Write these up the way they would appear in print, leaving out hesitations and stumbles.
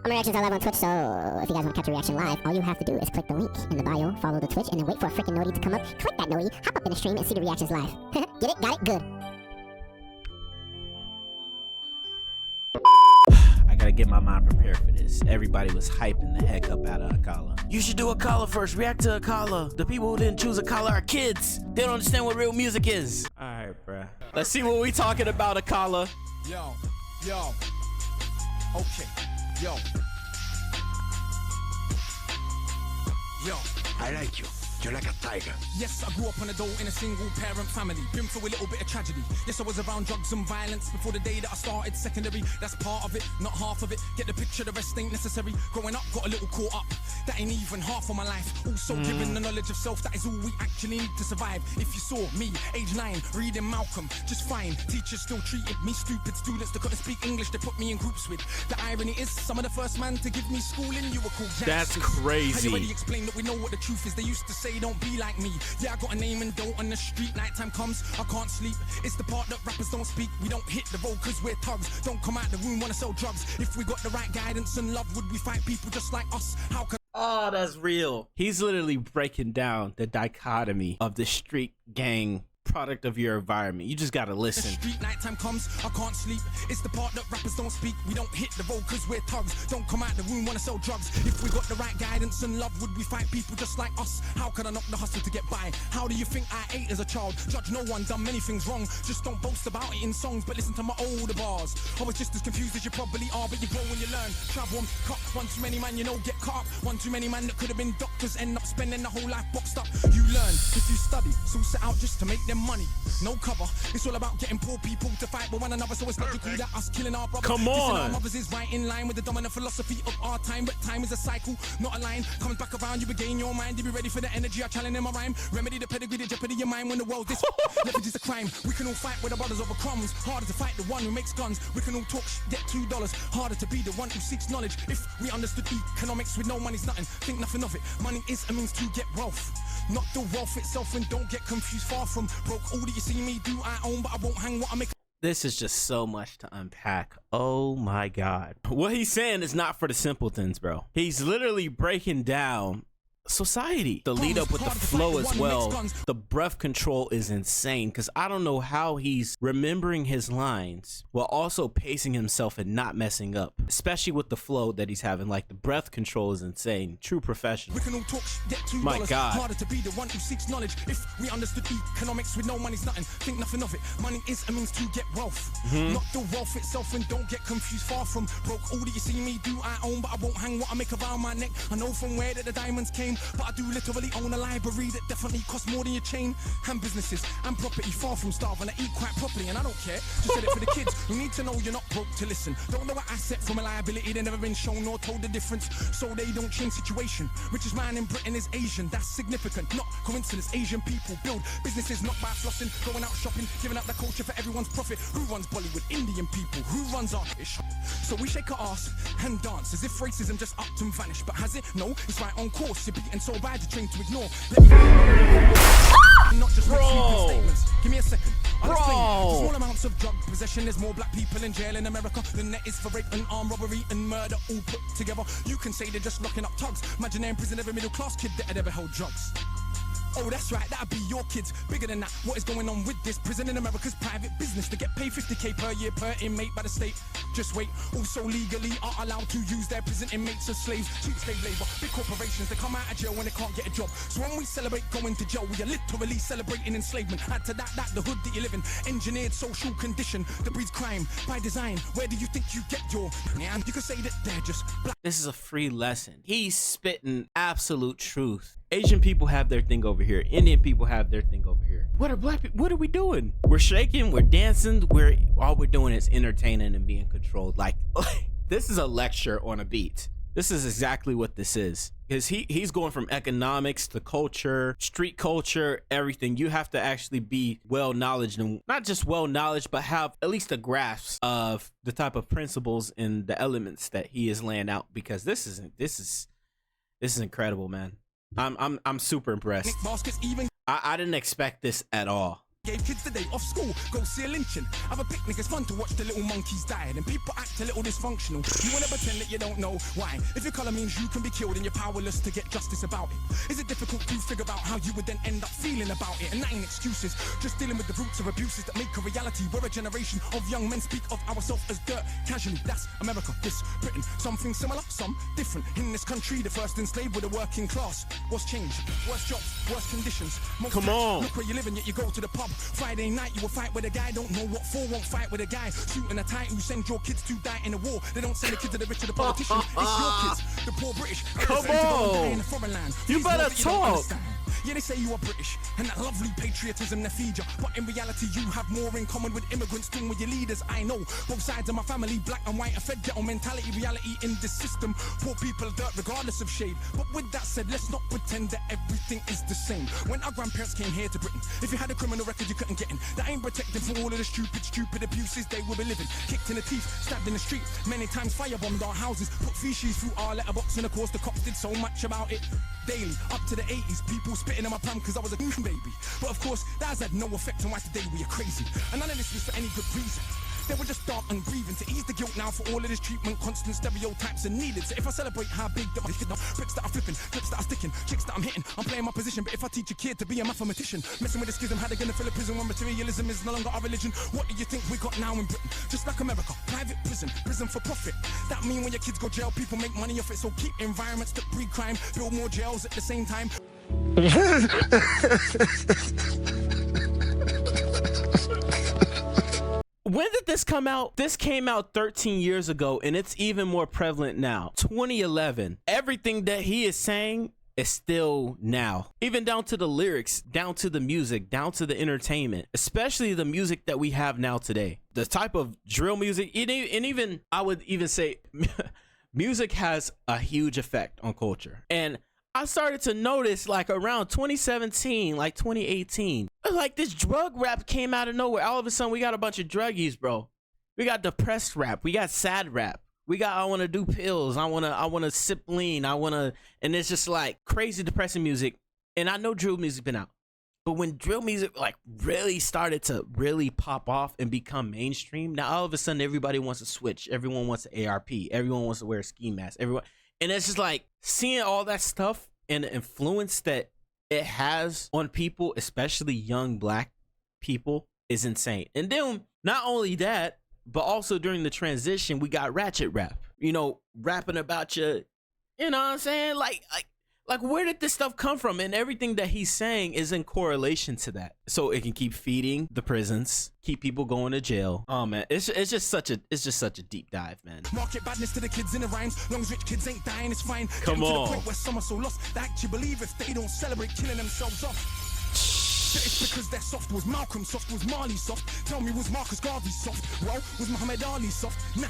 my reactions are live on Twitch, so if you guys want to catch a reaction live, all you have to do is click the link in the bio, follow the Twitch, and then wait for a freaking noti to come up. Click that noti, hop up in the stream, and see the reactions live. Get it? Got it? Good. I gotta get my mind prepared for this. Everybody was hyping the heck up out of Akala. You should do Akala first. React to Akala. The people who didn't choose Akala are kids. They don't understand what real music is. All right, bruh. Let's see what we talking about, Akala. Yo. Okay. Yo. I like you. You're like a tiger. Yes, I grew up on a dole in a single parent family. Been through a little bit of tragedy. Yes, I was around drugs and violence before the day that I started secondary. That's part of it, not half of it. Get the picture, the rest ain't necessary. Growing up, got a little caught up. That ain't even half of my life. Also given the knowledge of self, that is all we actually need to survive. If you saw me, age 9, reading Malcolm, just fine. Teachers still treated me stupid. Students that couldn't speak English, they put me in groups with. The irony is, some of the first man to give me schooling, you were called That's Jackson. crazy. How you already explained that we know what the truth is. They used to say, don't be like me. Yeah, I got a name and don't on the street. Nighttime comes, I can't sleep. It's the part that rappers don't speak. We don't hit the road cause we're thugs. Don't come out the room, wanna sell drugs. If we got the right guidance and love, would we fight people just like us? How can Oh, that's real. He's literally breaking down the dichotomy of the street gang product of your environment. You just gotta listen. Street nighttime comes, I can't sleep. It's the part that rappers don't speak. We don't hit the road cause we're thugs. Don't come out the room, wanna sell drugs. If we got the right guidance and love, would we fight people just like us? How can I knock the hustle to get by? How do you think I ate as a child? Judge no one, done many things wrong. Just don't boast about it in songs, but listen to my older bars. I was just as confused as you probably are, but you grow when you learn. Travel and cut. One too many man, you know, get caught up. One too many man that could have been doctors, end up spending the whole life boxed up. You learn if you study, so set out just to make them money. No cover, it's all about getting poor people to fight with one another, so it's logical that us killing our brothers. Come on. Our mothers is right in line with the dominant philosophy of our time, but time is a cycle, not a line. Comes back around, you regain your mind, you be ready for the energy I challenge in my rhyme. Remedy the pedigree, the jeopardy your mind when the world this leverage is a crime. We can all fight with our brothers over crumbs, harder to fight the one who makes guns. We can all talk get $2, harder to be the one who seeks knowledge. If we understood economics with no money's nothing, think nothing of it. Money is a means to get wealth, not the wealth itself, and don't get confused. Far from broke, all that you see me do I own, but I won't hang what I make. This is just so much to unpack. Oh my God. What he's saying is not for the simpletons, bro. He's literally breaking down society. The lead up with the flow as well. The breath control is insane because I don't know how he's remembering his lines while also pacing himself and not messing up, especially with the flow that he's having. Like, the breath control is insane. True professional. We can all talk get $2. My God. Harder to be the one who seeks knowledge. If we understood economics with no money's nothing, think nothing of it. Money is a means to get wealth, not the wealth itself, and don't get confused. Far from broke, all that you see me do I own, but I won't hang what I make around my neck. I know from where that the diamonds came, but I do literally own a library that definitely costs more than your chain. And businesses and property, far from starving. I eat quite properly and I don't care. Just said it for the kids who need to know you're not broke to listen. Don't know an asset from a liability. They've never been shown or told the difference, so they don't change situation. Richest man in Britain is Asian. That's significant, not coincidence. Asian people build businesses not by flossing, going out shopping, giving up the culture for everyone's profit. Who runs Bollywood? Indian people. Who runs our ish? So we shake our ass and dance as if racism just upped and vanished. But has it? No, it's right on course. You're beaten so bad you're trained to ignore. Not just make sweeping statements. Give me a second. I'll explain. For small amounts of drug possession, there's more black people in jail in America than there is for rape and armed robbery and murder all put together. You can say they're just locking up thugs. Imagine they're in prison, every middle class kid that had ever held drugs. Oh, that's right, that'd be your kids. Bigger than that, what is going on with this? Prison in America's private business. They get paid $50K per year per inmate by the state. Just wait, also legally are allowed to use their prison inmates as slaves. Cheap slave labor, big corporations, they come out of jail when they can't get a job. So when we celebrate going to jail, we are literally celebrating enslavement. Add to that, the hood that you live in. Engineered social condition that breeds crime by design. Where do you think you get your... And you can say that they're just black. This is a free lesson. He's spitting absolute truth. Asian people have their thing over here. Indian people have their thing over here. What are black people? What are we doing? We're shaking, we're dancing, all we're doing is entertaining and being controlled. Like, this is a lecture on a beat. This is exactly what this is. Because he's going from economics to culture, street culture, everything. You have to actually be well knowledge, and not just well knowledge, but have at least a grasp of the type of principles and the elements that he is laying out. Because this is incredible, man. I'm super impressed. I didn't expect this at all. Gave kids the day off school, go see a lynching. Have a picnic, it's fun to watch the little monkeys die. And people act a little dysfunctional. You wanna pretend that you don't know why. If your colour means you can be killed and you're powerless to get justice about it. Is it difficult to figure out how you would then end up feeling about it? And that ain't excuses, just dealing with the roots of abuses that make a reality. We're a generation of young men speak of ourselves as dirt casually. That's America, this Britain. Something similar, some different. In this country, the first enslaved were the working class. What's changed? Worse jobs, worse conditions. Most Come on. Look where you live and yet you go to the pub. Friday night you will fight with a guy, don't know what for, won't fight with a guy. Suit and a tie who send your kids to die in a war. They don't send the kids to the rich or the politician. It's your kids, the poor British. Come on. In a foreign land. You better talk. Yeah, they say you are British, and that lovely patriotism they feed you. But in reality, you have more in common with immigrants than with your leaders. I know both sides of my family, black and white, are fed ghetto mentality, reality in this system. Poor people dirt regardless of shade. But with that said, let's not pretend that everything is the same. When our grandparents came here to Britain, if you had a criminal record, you couldn't get in. That ain't protected from all of the stupid abuses they will be living. Kicked in the teeth, stabbed in the street, many times firebombed our houses, put feces through our letterbox, and of course the cops did so much about it. Daily, up to the 80s, people spitting in my palm because I was a baby. But of course, that has had no effect on why today we are crazy. And none of this was for any good reason. They were just dark and grieving to ease the guilt now for all of this treatment. Constant stereotypes are needed. So if I celebrate how big that my kid, bricks that are flipping, clips that are sticking, chicks that I'm hitting, I'm playing my position. But if I teach a kid to be a mathematician, messing with the schism, how they gonna fill a prison when materialism is no longer our religion? What do you think we got now in Britain? Just like America, private prison, prison for profit. That mean when your kids go jail, people make money off it. So keep environments that breed crime, build more jails at the same time. When did this come out? This came out 13 years ago, and it's even more prevalent now. 2011. Everything that he is saying is still now. Even down to the lyrics, down to the music, down to the entertainment, especially the music that we have now today. The type of drill music, and even, I would even say, music has a huge effect on culture. And I started to notice like around 2017, like 2018, like this drug rap came out of nowhere. All of a sudden we got a bunch of druggies, bro. We got depressed rap. We got sad rap. We got, I want to do pills. I want to sip lean. And it's just like crazy depressing music. And I know drill music been out, but when drill music like really started to really pop off and become mainstream, now all of a sudden everybody wants to switch. Everyone wants an ARP. Everyone wants to wear a ski mask. Everyone. And it's just like seeing all that stuff and the influence that it has on people, especially young black people, is insane. And then not only that, but also during the transition, we got ratchet rap, you know, rapping about you know what I'm saying? Like where did this stuff come from? And everything that he's saying is in correlation to that. So it can keep feeding the prisons, keep people going to jail. Oh man, it's just such a deep dive, man. Market badness to the kids in the rhymes. Long as rich kids ain't dying, it's fine. Come on. To the point where some are so lost they actually believe if they don't celebrate killing themselves off. It's because they're soft. Was Malcolm soft? Was Marley soft? Tell me, was Marcus Garvey soft? Well, was Muhammad Ali soft? Nah,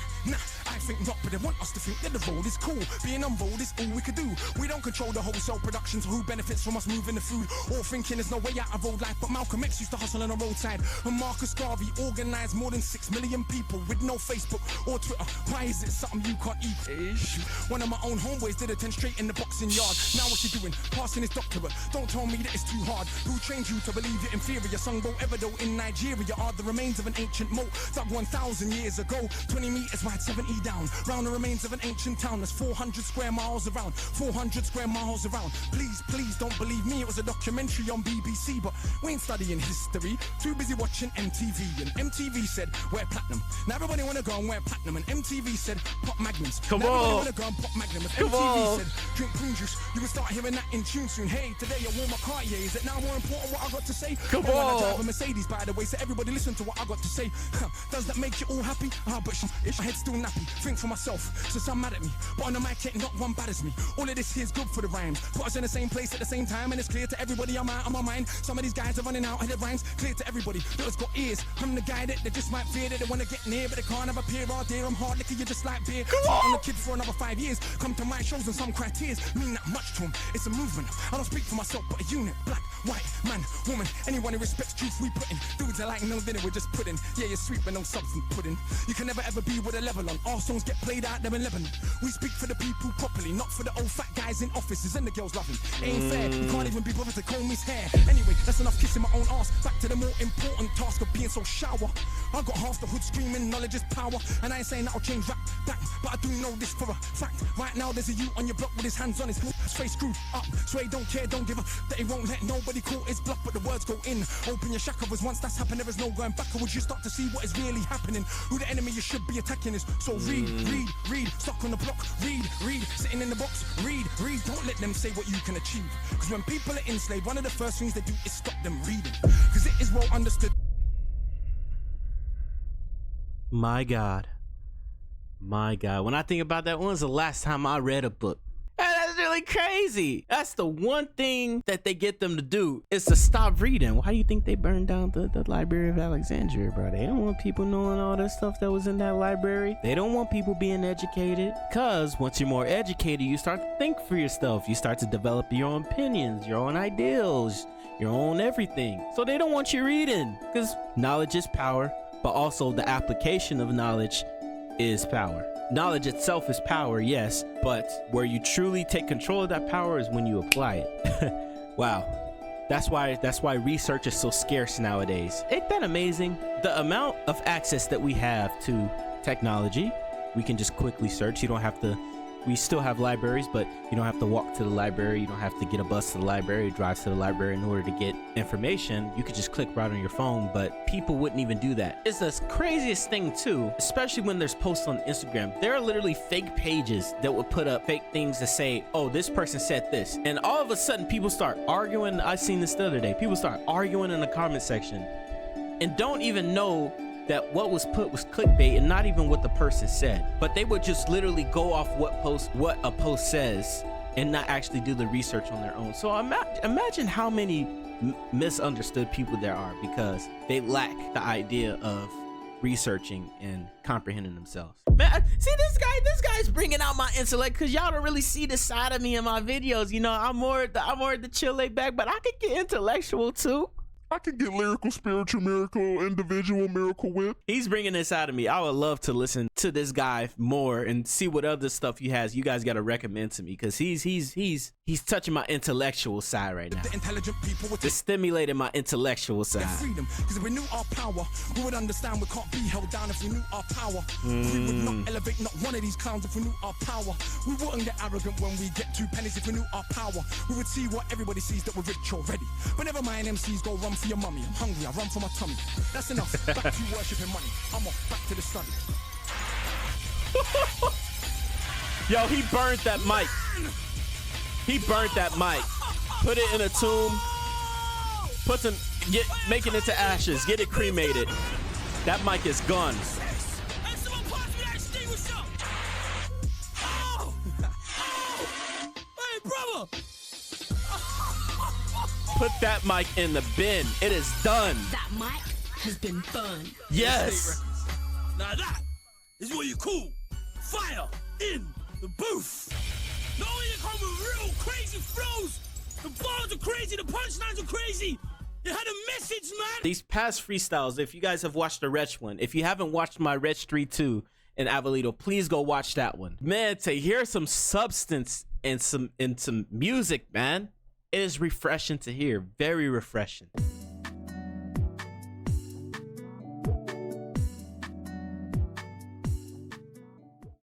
I think not, but they want us to think that the road is cool. Being unrolled is all we could do. We don't control the wholesale production, so who benefits from us moving the food? Or thinking there's no way out of old life, but Malcolm X used to hustle on the roadside. And Marcus Garvey organized more than 6 million people with no Facebook or Twitter. Why is it something you can't eat? One of my own homeboys did a 10 straight in the boxing yard. Now what's he doing? Passing his doctorate. Don't tell me that it's too hard. Who trained you to believe you're inferior? Songbo Evido in Nigeria are the remains of an ancient moat dug 1,000 years ago. 20 meters wide, 70 down. Round the remains of an ancient town that's 400 square miles around. 400 square miles around. Please don't believe me. It was a documentary on BBC, but we ain't studying history. Too busy watching MTV. And MTV said, wear platinum. Now everybody wanna go and wear platinum. And MTV said, pop magnums. Come now on. Everybody wanna go and pop magnum. If Come MTV on. said, drink prune juice, you will start hearing that in tune soon. Hey, today I wore my Cartier. Is it now more important what I got to say? Come Or when I on. drive a Mercedes, by the way, so everybody listen to what I got to say. Does that make you all happy? But my head's still nappy. Think for myself, so some mad at me. But on the mic, ain't not one bad as me. All of this here's good for the rhymes. Put us in the same place at the same time, and it's clear to everybody I'm out of my mind. Some of these guys are running out of their rhymes. Clear to everybody that has got ears. I'm the guy that they just might fear, that they wanna get near, but they can't have a peer all day. I'm hard liquor, you just like beer. I'm the kid for another 5 years. Come to my shows and some cry tears. Mean that much to them. It's a movement. I don't speak for myself, but a unit. Black, white, man, woman. Anyone who respects truth, we put in. Dudes are like no dinner, we're just pudding. Yeah, you're sweet, but no substance pudding. You can never ever be with a level on. Our songs get played out there in Lebanon. We speak for the people properly, not for the old fat guys in offices and the girls loving. Ain't fair, you can't even be bothered to comb his hair. Anyway, that's enough kissing my own ass. Back to the more important task of being so shower. I got half the hood screaming, knowledge is power. And I ain't saying that'll change rap back, but I do know this for a fact. Right now there's a youth on your block with his hands on his face screwed up. So he don't care, don't give a that he won't let nobody call his bluff, but the words go in. Open your shackles, once that's happened, there is no going backwards. You start to see what is really happening. Who the enemy you should be attacking is. So read, stuck on the block, read, sitting in the box, read, don't let them say what you can achieve. Cause when people are enslaved, one of the first things they do is stop them reading. Cause it is well understood. My God. When I think about that, when was the last time I read a book? That's really crazy. That's the one thing that they get them to do is to stop reading. Why do you think they burned down the Library of Alexandria, bro? They don't want people knowing all the stuff that was in that library. They don't want people being educated. Because once you're more educated, you start to think for yourself. You start to develop your own opinions, your own ideals, your own everything. So they don't want you reading because knowledge is power, but also the application of knowledge is power. Knowledge itself is power, yes, but where you truly take control of that power is when you apply it. Wow. That's why research is so scarce nowadays. Ain't that amazing? The amount of access that we have to technology, we can just quickly search. You don't have to, we still have libraries, but you don't have to walk to the library. You don't have to get a bus to the library, drive to the library in order to get information. You could just click right on your phone, but people wouldn't even do that. It's the craziest thing too, especially when there's posts on Instagram. There are literally fake pages that would put up fake things to say, oh, this person said this. And all of a sudden people start arguing. I seen this the other day. People start arguing in the comment section and don't even know that what was put was clickbait and not even what the person said, but they would just literally go off what a post says and not actually do the research on their own. So imagine how many misunderstood people there are because they lack the idea of researching and comprehending themselves. Man, see this guy's bringing out my intellect because y'all don't really see the side of me in my videos. You know, I'm more the chill laid back, but I could get intellectual too. I can get lyrical, spiritual, miracle, individual, miracle whip. He's bringing this out of me. I would love to listen to this guy more and see what other stuff he has. You guys got to recommend to me because he's touching my intellectual side right now. The intelligent people with It's stimulating my intellectual side. freedom. Because if we knew our power, we would understand we can't be held down if we knew our power. We would not elevate not one of these clowns if we knew our power. We wouldn't get arrogant when we get 2 pennies if we knew our power. We would see what everybody sees that we're rich already. But never mind MCs go run for your mummy. I'm hungry, I run for my tummy. That's enough. Back to worshipping money. I'm off back to the study. Yo, he burnt that mic. He burnt that mic. Put it in a tomb. Make it into ashes. Get it cremated. That mic is gone. Hey, brother! Put that mic in the bin. It is done. That mic has been burned. Yes. Now that is what you call fire in the booth. Not only they come with real crazy flows, the bars are crazy, the punchlines are crazy. It had a message, man. These past freestyles, if you guys have watched the Wretch one, if you haven't watched my Wretch 3-2 in Avalito, please go watch that one. Man, to hear some substance and some music, man, it is refreshing to hear. Very refreshing.